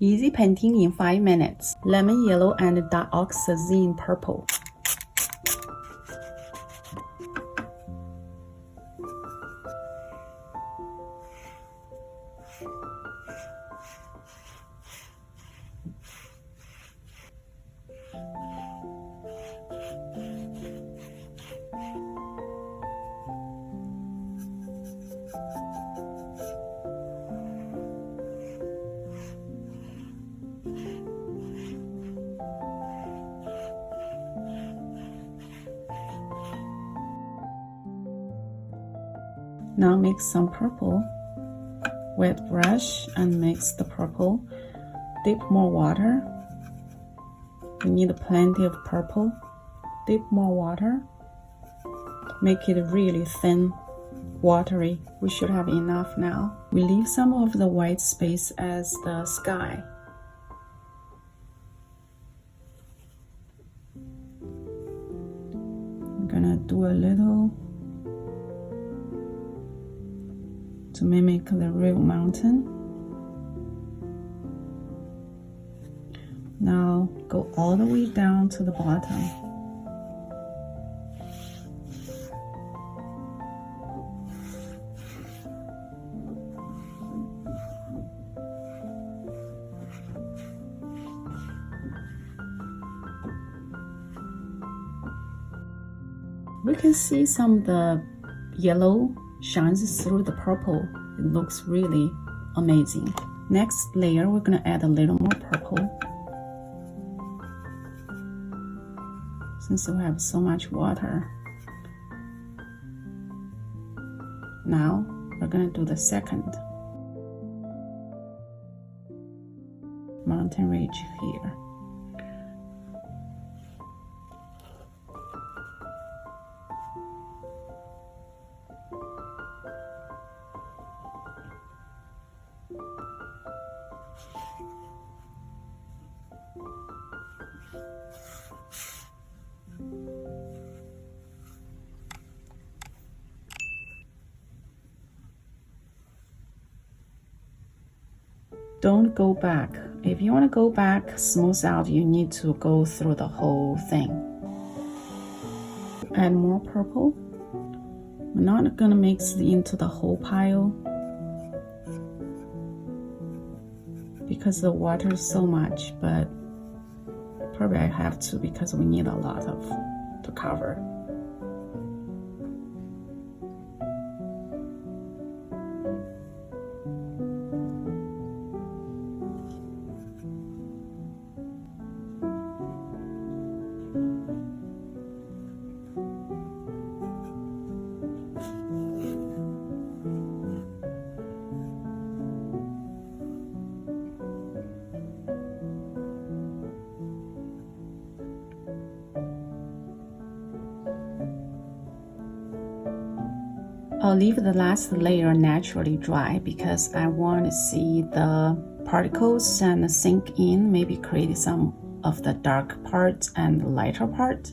Easy painting in 5 minutes. Lemon yellow and dioxazine purple. Now mix some purple. Wet brush and mix the purple. Dip more water. You need plenty of purple. Dip more water. Make it really thin, watery. We should have enough now. We leave some of the white space as the sky. I'm gonna do a little to mimic the real mountain. Now go all the way down to the bottom. We can see some of the yellow shines through the purple. It looks really amazing. Next layer, we're gonna add a little more purple. Since we have so much water. Now, we're gonna do the second mountain ridge here. Don't go back. If you want to go back, smooth out, you need to go through the whole thing. Add more purple. We're not gonna mix it into the whole pile because the water is so much, but probably I have to because we need a lot to cover. I'll leave the last layer naturally dry because I want to see the particles and sink in, maybe create some of the dark parts and the lighter part.